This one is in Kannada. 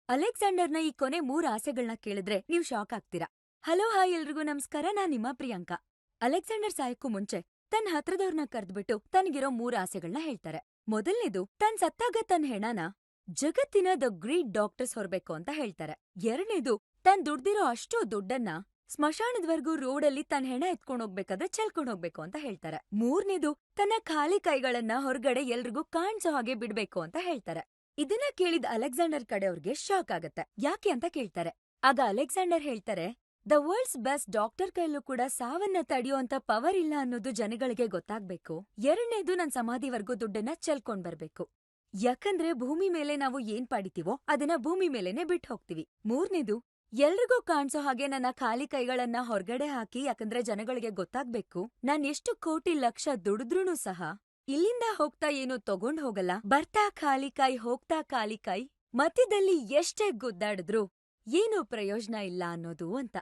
ಅಲೆಕ್ಸಾಂಡರ್‌ನ ಈ ಕೊನೆ 3 ಆಸೆಗಳ್ನ ಕೇಳಿದ್ರೆ ನೀವ್ ಶಾಕ್ ಆಗ್ತೀರಾ. ಹಲೋ ಹಾಯ್ ಎಲ್ರಿಗೂ ನಮಸ್ಕಾರ, ನಾನ್ ನಿಮ್ಮ ಪ್ರಿಯಾಂಕಾ. ಅಲೆಕ್ಸಾಂಡರ್ ಸಾಯಕ್ಕೂ ಮುಂಚೆ ತನ್ ಹತ್ರದವ್ರನ್ನ ಕರ್ದ್ಬಿಟ್ಟು ತನ್ಗಿರೋ 3 ಆಸೆಗಳ್ನ ಹೇಳ್ತಾರೆ. ಮೊದಲ್ನೇದು, ತನ್ ಸತ್ತಾಗ ತನ್ ಹೆಣನ ಜಗತ್ತಿನ ದ ಗ್ರೇಟ್ ಡಾಕ್ಟರ್ಸ್ ಹೊರ್ಬೇಕು ಅಂತ ಹೇಳ್ತಾರೆ. ಎರಡ್ನೇದು, ತನ್ ದುಡ್ದಿರೋ ಅಷ್ಟೂ ದುಡ್ಡನ್ನ ಸ್ಮಶಾನದ್ವರ್ಗೂ ರೋಡಲ್ಲಿ ತನ್ ಹೆಣ ಎತ್ಕೊಂಡೋಗ್ಬೇಕಾದ್ರೆ ಚೆಲ್ಕೊಂಡೋಗ್ಬೇಕು ಅಂತ ಹೇಳ್ತಾರೆ. ಮೂರನೇದು, ತನ್ನ ಖಾಲಿ ಕೈಗಳನ್ನ ಹೊರ್ಗಡೆ ಎಲ್ರಿಗೂ ಕಾಣ್ಸೋ ಹಾಗೆ ಬಿಡ್ಬೇಕು ಅಂತ ಹೇಳ್ತಾರೆ. ಇದನ್ನ ಕೇಳಿದ್ ಅಲೆಕ್ಸಾಂಡರ್ ಕಡೆಯವ್ರಿಗೆ ಶಾಕ್ ಆಗತ್ತೆ. ಯಾಕೆ ಅಂತ ಕೇಳ್ತಾರೆ. ಆಗ ಅಲೆಕ್ಸಾಂಡರ್ ಹೇಳ್ತಾರೆ, ದ ವರ್ಲ್ಡ್ಸ್ ಬೆಸ್ಟ್ ಡಾಕ್ಟರ್ ಕೈಲೂ ಕೂಡ ಸಾವನ್ನ ತಡೆಯುವಂತ ಪವರ್ ಇಲ್ಲ ಅನ್ನೋದು ಜನಗಳಿಗೆ ಗೊತ್ತಾಗ್ಬೇಕು. ಎರಡ್ನೇದು, ನನ್ ಸಮಾಧಿವರ್ಗೂ ದುಡ್ಡನ್ನ ಚೆಲ್ಕೊಂಡ್ ಬರ್ಬೇಕು. ಯಾಕಂದ್ರೆ ಭೂಮಿ ಮೇಲೆ ನಾವು ಏನ್ ಪಡಿತೀವೋ ಅದನ್ನ ಭೂಮಿ ಮೇಲೆನೆ ಬಿಟ್ಟು ಹೋಗ್ತೀವಿ. ಮೂರನೇದು, ಎಲ್ರಿಗೂ ಕಾಣ್ಸೋ ಹಾಗೆ ನನ್ನ ಖಾಲಿ ಕೈಗಳನ್ನ ಹೊರ್ಗಡೆ ಹಾಕಿ, ಯಾಕಂದ್ರೆ ಜನಗಳಿಗೆ ಗೊತ್ತಾಗ್ಬೇಕು ನಾನ್ ಎಷ್ಟು ಕೋಟಿ ಲಕ್ಷ ದುಡಿದ್ರೂನು ಸಹ ಇಲ್ಲಿಂದ ಹೋಗ್ತಾ ಏನೂ ತಗೊಂಡ್ ಹೋಗಲ್ಲ, ಬರ್ತಾ ಖಾಲಿ ಕೈ ಹೋಗ್ತಾ ಖಾಲಿ ಕೈ, ಮಧ್ಯದಲ್ಲಿ ಎಷ್ಟೇ ಗುದ್ದಾಡಿದ್ರೂ ಏನೂ ಪ್ರಯೋಜನ ಇಲ್ಲ ಅನ್ನೋದು ಅಂತ.